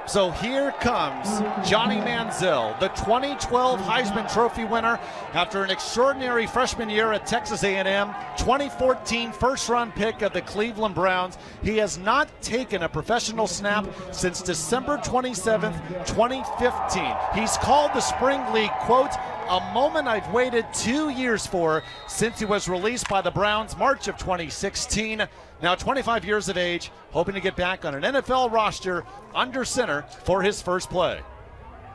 So here comes Johnny Manziel, the 2012 Heisman Trophy winner after an extraordinary freshman year at Texas A&M, 2014 first-round pick of the Cleveland Browns. He has not taken a professional snap since December 27th, 2015. He's called the Spring League, quote, a moment I've waited 2 years for since he was released by the Browns March of 2016. Now 25 years of age, hoping to get back on an NFL roster under center for his first play.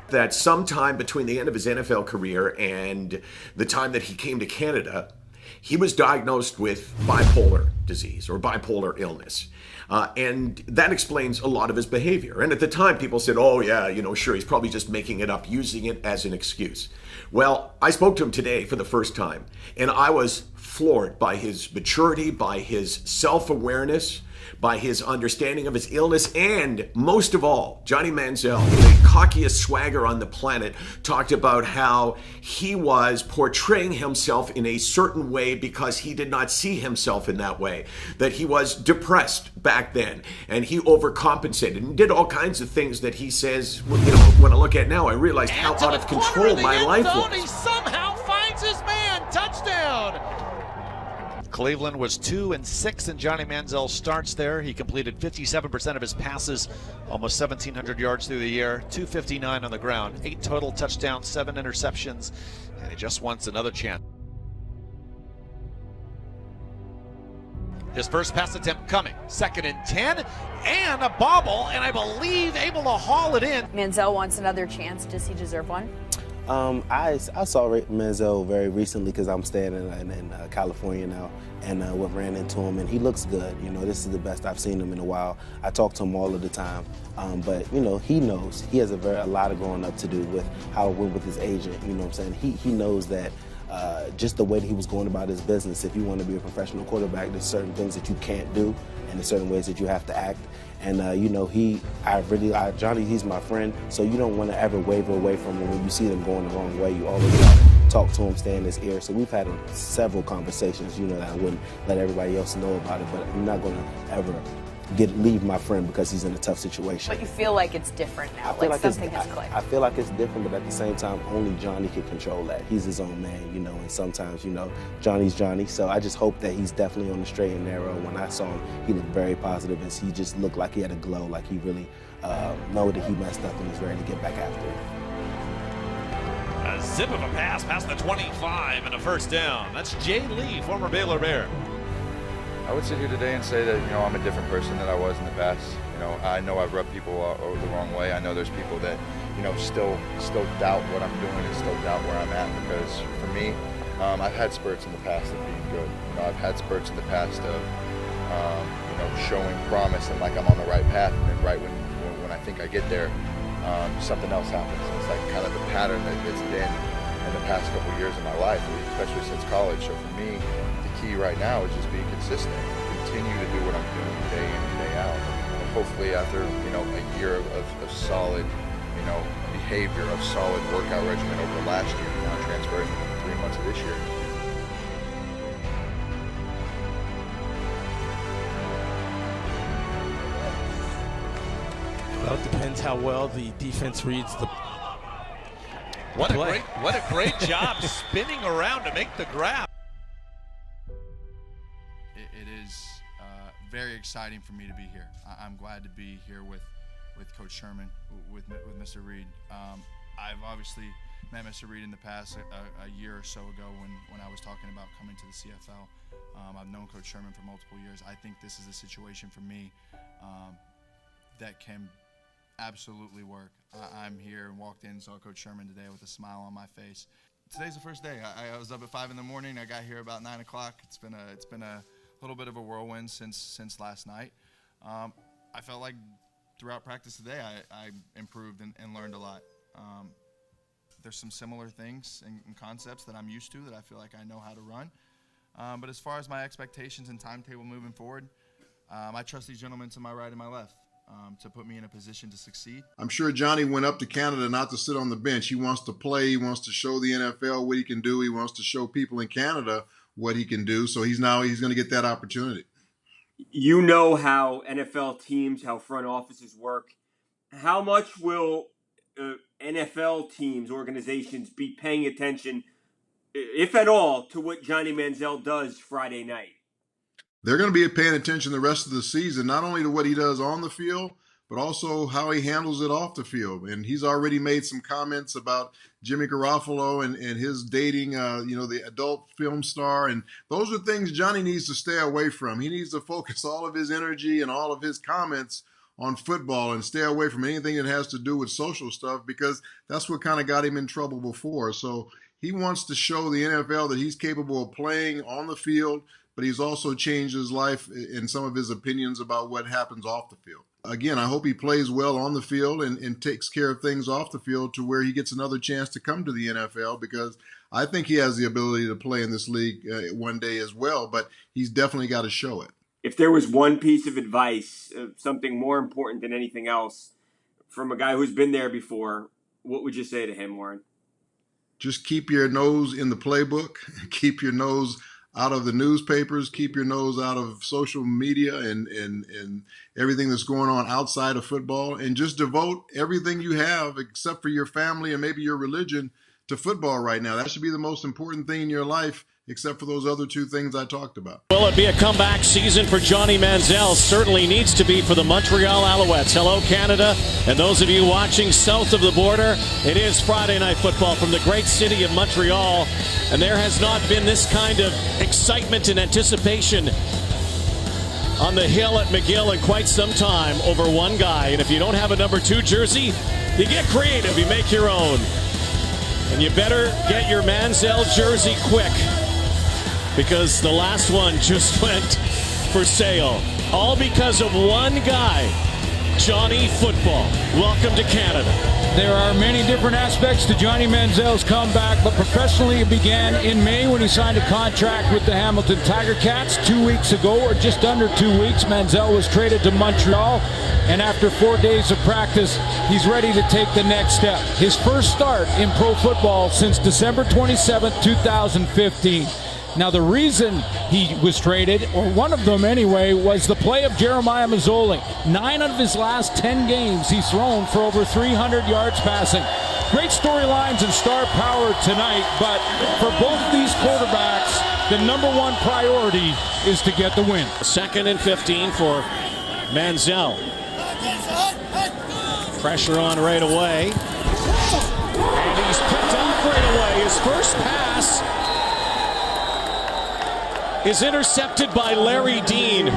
That sometime between the end of his NFL career and the time that he came to Canada, he was diagnosed with bipolar disease or bipolar illness. And that explains a lot of his behavior. And at the time, people said, oh, yeah, sure, he's probably just making it up, using it as an excuse. Well, I spoke to him today for the first time, and I was floored by his maturity, by his self-awareness, by his understanding of his illness, and most of all, Johnny Manziel, the cockiest swagger on the planet, talked about how he was portraying himself in a certain way because he did not see himself in that way, that he was depressed back then, and he overcompensated and did all kinds of things that he says, when I look at now, I realize how out of control my life was. He somehow finds his man. Touchdown. Cleveland was 2-6 in Johnny Manziel starts there. He completed 57% of his passes, almost 1,700 yards through the year, 259 on the ground, 8 total touchdowns, 7 interceptions, and he just wants another chance. His first pass attempt coming, 2nd and 10, and a bobble, and I believe able to haul it in. Manziel wants another chance. Does he deserve one? I saw Manziel very recently because I'm staying in California now, and ran into him, and he looks good. This is the best I've seen him in a while. I talk to him all of the time, but he knows he has a lot of growing up to do with how it went with his agent. You know what I'm saying? He knows that. Just the way that he was going about his business. If you want to be a professional quarterback, there's certain things that you can't do, and there's certain ways that you have to act. And Johnny, he's my friend, so you don't want to ever waver away from him when you see them going the wrong way. You always got to talk to him, stay in his ear. So we've had several conversations, that I wouldn't let everybody else know about it, but I'm not going to ever leave my friend because he's in a tough situation. But you feel like it's different now, like something has clicked. I feel like it's different, but at the same time, only Johnny can control that. He's his own man, and sometimes, Johnny's Johnny. So I just hope that he's definitely on the straight and narrow. When I saw him, he looked very positive, and he just looked like he had a glow, like he really know that he messed up and is ready to get back after it. A zip of a pass past the 25 and a first down. That's Jay Lee, former Baylor Bear. I would sit here today and say that, I'm a different person than I was in the past. I know I've rubbed people the wrong way. I know there's people that, still doubt what I'm doing and still doubt where I'm at, because for me, I've had spurts in the past of being good. I've had spurts in the past of, showing promise and like I'm on the right path, and then right when I think I get there, something else happens. It's like kind of the pattern that it's been in the past couple of years of my life, especially since college. So for me, key right now is just being consistent, continue to do what I'm doing day in and day out, and hopefully after a year of solid behavior, of solid workout regimen over the last year, now transferring 3 months of this year. Well, it depends how well the defense reads the play. What a great job spinning around to make the grab. It is very exciting for me to be here. I'm glad to be here with Coach Sherman, with Mr. Reed. I've obviously met Mr. Reed in the past, a year or so ago when I was talking about coming to the CFL. I've known Coach Sherman for multiple years. I think this is a situation for me that can absolutely work. I'm here and walked in and saw Coach Sherman today with a smile on my face. Today's the first day. I was up at 5 in the morning. I got here about 9 o'clock. It's been a little bit of a whirlwind since last night. I felt like throughout practice today I improved and learned a lot. There's some similar things and concepts that I'm used to that I feel like I know how to run. But as far as my expectations and timetable moving forward, I trust these gentlemen to my right and my left to put me in a position to succeed. I'm sure Johnny went up to Canada not to sit on the bench. He wants to play. He wants to show the NFL what he can do. He wants to show people in Canada what he can do. So he's going to get that opportunity. You know how NFL teams, how front offices work. how much will NFL teams, organizations be paying attention, if at all, to what Johnny Manziel does Friday night? They're going to be paying attention the rest of the season, not only to what he does on the field, but also how he handles it off the field. And he's already made some comments about Jimmy Garofalo and his dating, the adult film star. And those are things Johnny needs to stay away from. He needs to focus all of his energy and all of his comments on football and stay away from anything that has to do with social stuff, because that's what kind of got him in trouble before. So he wants to show the NFL that he's capable of playing on the field, but he's also changed his life in some of his opinions about what happens off the field. Again, I hope he plays well on the field and takes care of things off the field to where he gets another chance to come to the NFL, because I think he has the ability to play in this league one day as well, but he's definitely got to show it. If there was one piece of advice, something more important than anything else, from a guy who's been there before, what would you say to him, Warren? Just keep your nose in the playbook, keep your nose out of the newspapers, keep your nose out of social media and everything that's going on outside of football, and just devote everything you have, except for your family and maybe your religion, to football right now. That should be the most important thing in your life, except for those other two things I talked about. Will it be a comeback season for Johnny Manziel? Certainly needs to be for the Montreal Alouettes. Hello, Canada, and those of you watching south of the border. It is Friday Night Football from the great city of Montreal, and there has not been this kind of excitement and anticipation on the hill at McGill in quite some time over one guy. And if you don't have a number 2 jersey, you get creative, you make your own. And you better get your Manziel jersey quick, because the last one just went for sale. All because of one guy, Johnny Football. Welcome to Canada. There are many different aspects to Johnny Manziel's comeback, but professionally it began in May when he signed a contract with the Hamilton Tiger Cats. 2 weeks ago, or just under 2 weeks, Manziel was traded to Montreal, and after 4 days of practice, he's ready to take the next step. His first start in pro football since December 27th, 2015. Now, the reason he was traded, or one of them anyway, was the play of Jeremiah Masoli. 9 out of his last 10 games, he's thrown for over 300 yards passing. Great storylines and star power tonight, but for both these quarterbacks, the number 1 priority is to get the win. 2nd and 15 for Manziel. Pressure on right away. And he's picked off right away. His first pass is intercepted by Larry Dean.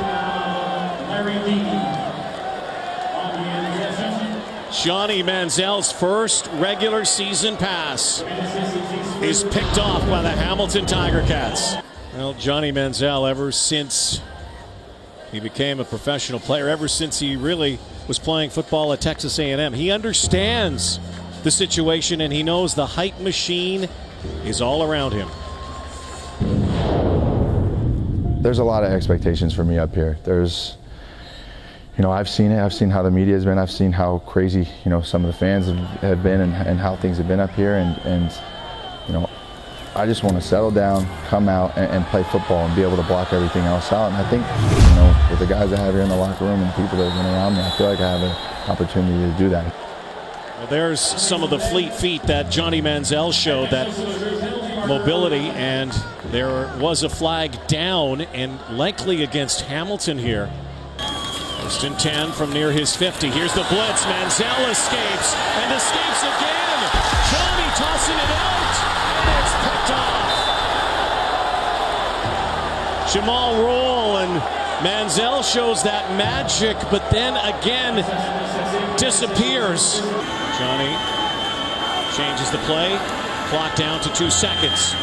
Johnny Manziel's first regular season pass is picked off by the Hamilton Tiger Cats. Well, Johnny Manziel, ever since he became a professional player, ever since he really was playing football at Texas A&M, he understands the situation and he knows the hype machine is all around him. There's a lot of expectations for me up here. There's, I've seen it. I've seen how the media has been. I've seen how crazy, some of the fans have been and how things have been up here. And I just want to settle down, come out and play football and be able to block everything else out. And I think, with the guys I have here in the locker room and the people that have been around me, I feel like I have an opportunity to do that. Well, there's some of the fleet feet that Johnny Manziel showed, that mobility, and there was a flag down and likely against Hamilton here. First and 10 from near his 50. Here's the blitz. Manziel escapes and escapes again. Johnny tossing it out, and it's picked off. Jamal Roll, and Manziel shows that magic, but then again disappears. Johnny changes the play. Clock down to 2 seconds.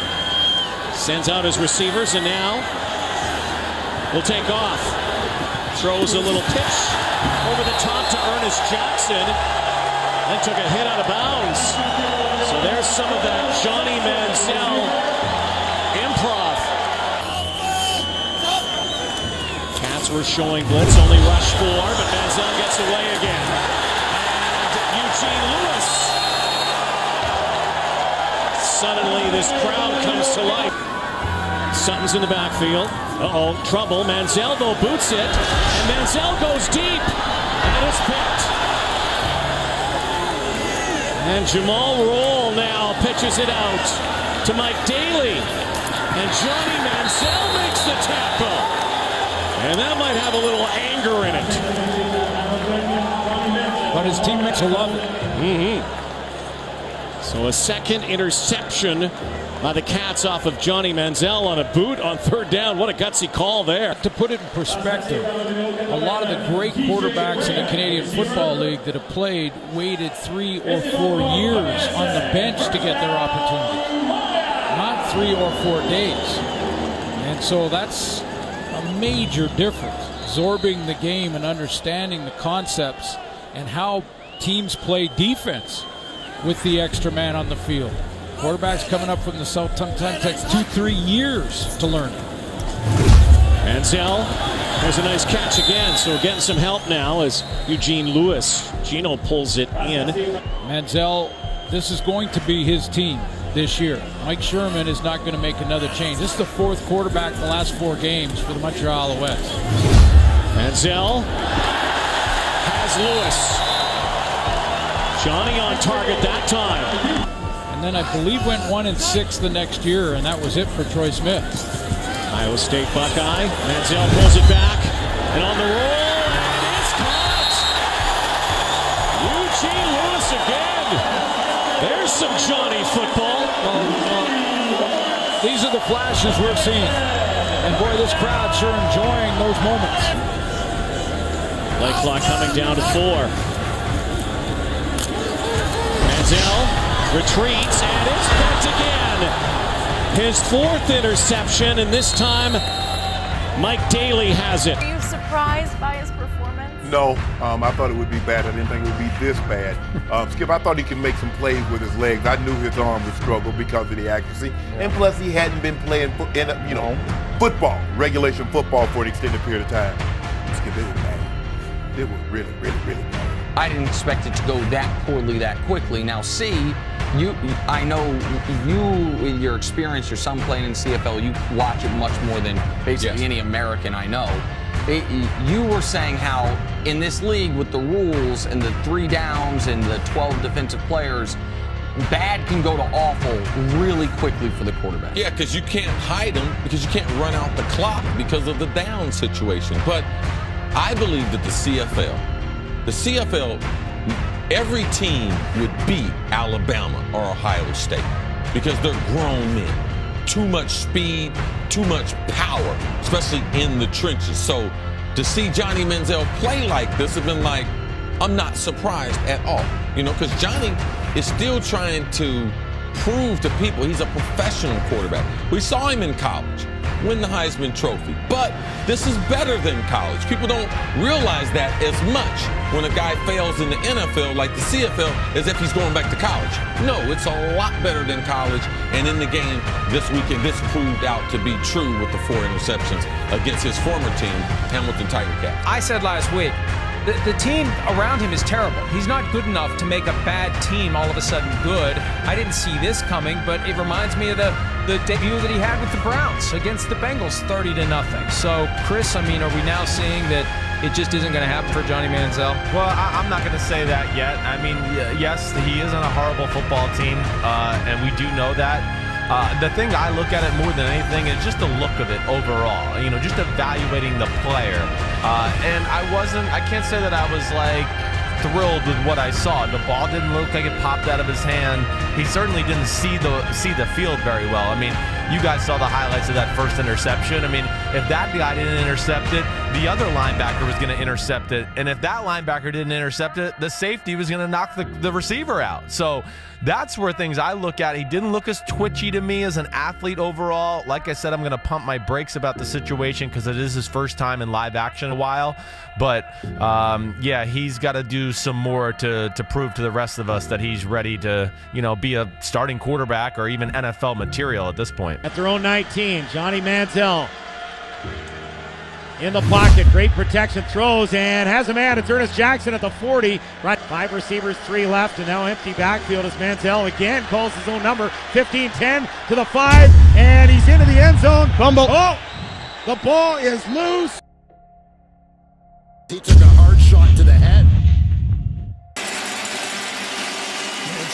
Sends out his receivers, and now will take off. Throws a little pitch over the top to Ernest Jackson, and took a hit out of bounds. So there's some of that Johnny Manziel improv. Cats were showing blitz, only rush 4, but Manziel gets away again. And Eugene Lewis. Suddenly this crowd comes to life. Sutton's in the backfield. Uh-oh, trouble. Manziel, though, boots it. And Manziel goes deep. And it's picked. And Jamal Roll now pitches it out to Mike Daly. And Johnny Manziel makes the tackle. And that might have a little anger in it. But his teammates will love it. So a second interception by the Cats off of Johnny Manziel on a boot on third down. What a gutsy call there. To put it in perspective, a lot of the great quarterbacks in the Canadian Football League that have played waited 3 or 4 years on the bench to get their opportunity. Not 3 or 4 days. And so that's a major difference. Absorbing the game and understanding the concepts and how teams play defense with the extra man on the field. Quarterbacks coming up from the South sometimes takes 2-3 years to learn it. Manziel has a nice catch again, so we're getting some help now as Eugene Lewis. Gino pulls it in. Manziel, this is going to be his team this year. Mike Sherman is not going to make another change. This is the 4th quarterback in the last 4 games for the Montreal Alouettes. Manziel has Lewis. Johnny on target that time. And then I believe went 1-6 the next year, and that was it for Troy Smith. Iowa State Buckeye. Manziel pulls it back, and on the roll, and it's caught. Eugene Lewis again. There's some Johnny football. These are the flashes we're seeing. And boy, this crowd sure enjoying those moments. Play clock coming down to 4. Manziel retreats, and it's picked again. His 4th interception, and this time Mike Daly has it. Were you surprised by his performance? No, I thought it would be bad. I didn't think it would be this bad. Skip, I thought he could make some plays with his legs. I knew his arm would struggle because of the accuracy, and plus he hadn't been playing football, regulation football for an extended period of time. Skip, it was bad. It was really, really, really bad. I didn't expect it to go that poorly that quickly. Now, I know you, in your experience, your son playing in CFL, you watch it much more than basically any American I know. You were saying how in this league with the rules and the 3 downs and the 12 defensive players, bad can go to awful really quickly for the quarterback. Yeah, because you can't hide them, because you can't run out the clock because of the down situation. But I believe that the CFL, every team would beat Alabama or Ohio State because they're grown men. Too much speed, too much power, especially in the trenches. So to see Johnny Manziel play like this has been like, I'm not surprised at all. Because Johnny is still trying to prove to people he's a professional quarterback. We saw him in college win the Heisman Trophy, but this is better than college. People don't realize that as much when a guy fails in the NFL like the CFL as if he's going back to college. No, it's a lot better than college, and in the game this weekend, this proved out to be true with the 4 interceptions against his former team, Hamilton Tiger Cats. I said last week, the team around him is terrible. He's not good enough to make a bad team all of a sudden good. I didn't see this coming, but it reminds me of the debut that he had with the Browns against the Bengals, 30-0. So, Chris, are we now seeing that it just isn't going to happen for Johnny Manziel? Well, I'm not going to say that yet. Yes, he is on a horrible football team, and we do know that. The thing I look at it more than anything is just the look of it overall, just evaluating the player. And I can't say that I was thrilled with what I saw. The ball didn't look like it popped out of his hand. He certainly didn't see the field very well. You guys saw the highlights of that first interception. If that guy didn't intercept it, the other linebacker was going to intercept it. And if that linebacker didn't intercept it, the safety was going to knock the receiver out. So that's where things I look at. He didn't look as twitchy to me as an athlete overall. Like I said, I'm going to pump my brakes about the situation because it is his first time in live action in a while. But, he's got to do some more to prove to the rest of us that he's ready to, be a starting quarterback or even NFL material at this point. At their own 19, Johnny Manziel in the pocket, great protection, throws, and has a man. It's Ernest Jackson at the 40. Right, 5 receivers, 3 left, and now empty backfield as Manziel again calls his own number. 15-10 to the 5, and he's into the end zone. Fumble. Oh, the ball is loose. He took a hard shot to the head.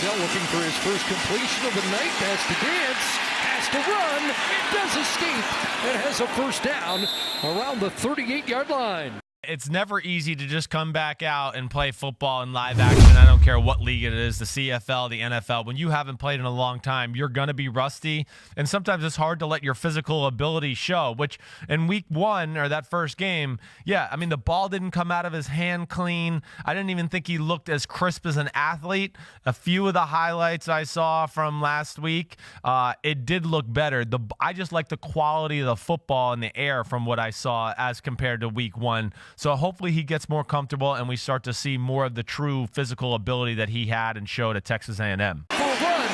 Manziel looking for his first completion of the night. Has to dance, has to run, does escape, and has a first down around the 38-yard line. It's never easy to just come back out and play football in live action. I don't care what league it is, the CFL, the NFL. When you haven't played in a long time, you're going to be rusty. And sometimes it's hard to let your physical ability show, which in week one, or that first game, yeah, I mean, the ball didn't come out of his hand clean. I didn't even think he looked as crisp as an athlete. A few of the highlights I saw from last week, it did look better. I just like the quality of the football in the air from what I saw as compared to week one. So hopefully he gets more comfortable and we start to see more of the true physical ability that he had and showed at Texas A&M. For a run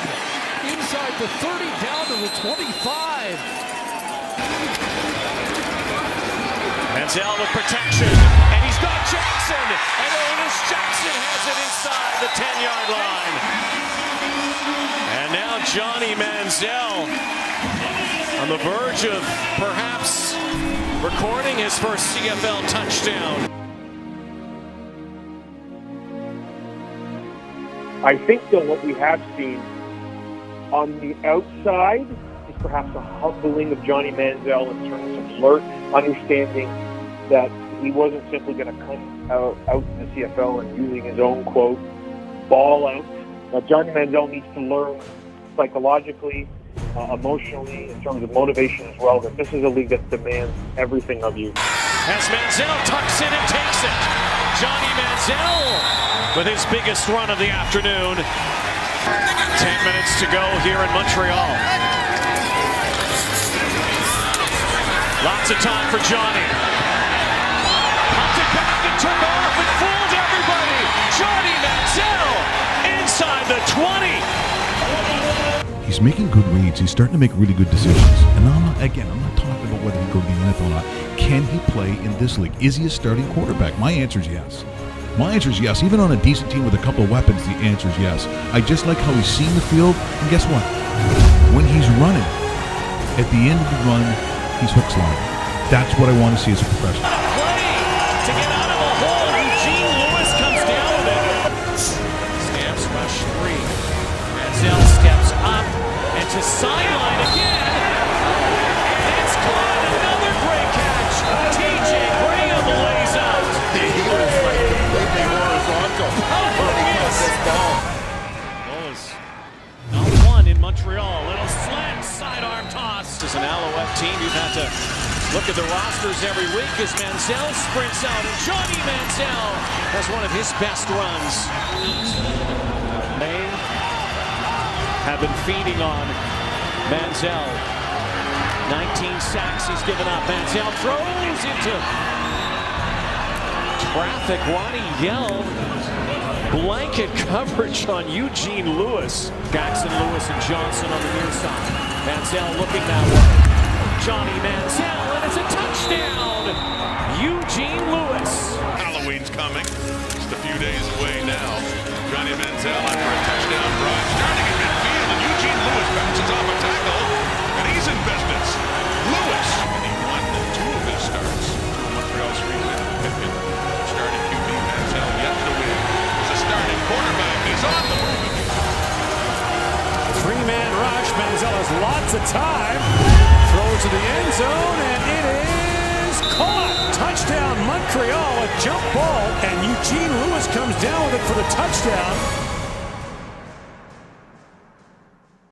inside the 30, down to the 25. Manziel with protection, and he's got Jackson, and Ernest Jackson has it inside the 10-yard line. And now Johnny Manziel on the verge of perhaps recording his first CFL touchdown. I think, though, what we have seen on the outside is perhaps a humbling of Johnny Manziel in terms of alert, understanding that he wasn't simply going to come out in the CFL and using his own quote, ball out. Now, Johnny Manziel needs to learn psychologically, emotionally, in terms of motivation as well, that this is a league that demands everything of you. As Manziel tucks in and takes it. Johnny Manziel with his biggest run of the afternoon. 10 minutes to go here in Montreal. Lots of time for Johnny. Pumped it back and took off and fooled everybody. Johnny Manziel inside the 20. He's making good reads. He's starting to make really good decisions. And I'm not talking about whether he go to the NFL or not. Can he play in this league? Is he a starting quarterback? My answer is yes. My answer is yes. Even on a decent team with a couple of weapons, the answer is yes. I just like how he's seen the field. And guess what? When he's running, at the end of the run, he's hook sliding. That's what I want to see as a professional. To get out of a hole, Eugene Lewis comes down with it. Stamps rush 3. Manziel steps up and to sideline again. And it's caught. Another great catch. TJ Graham lays out. He was like completely horizontal. Goal is not one in Montreal. Little slant, sidearm toss. As an Alouette team, you've had to look at the rosters every week as Manziel sprints out. And Johnny Manziel has one of his best runs. Maine have been feeding on Manziel. 19 sacks he's given up. Manziel throws into traffic. Ronnie Yell. Blanket coverage on Eugene Lewis. Jackson, Lewis, and Johnson on the near side. Manziel looking that way. Johnny Manziel, and it's a touchdown. Eugene Lewis. Halloween's coming. Just a few days away now. Johnny Manziel after a touchdown drive, starting in midfield, and Eugene Lewis bounces off a tackle, and he's in business. Lewis, and he won 2 of his starts. Montreal's Pippin, starting QB. Manziel yet to win. As a starting quarterback, he's on the move. 3-man rush. Manziel has lots of time. Throw to the end zone, and it is caught. Touchdown Montreal, a jump ball, and Eugene Lewis comes down with it for the touchdown.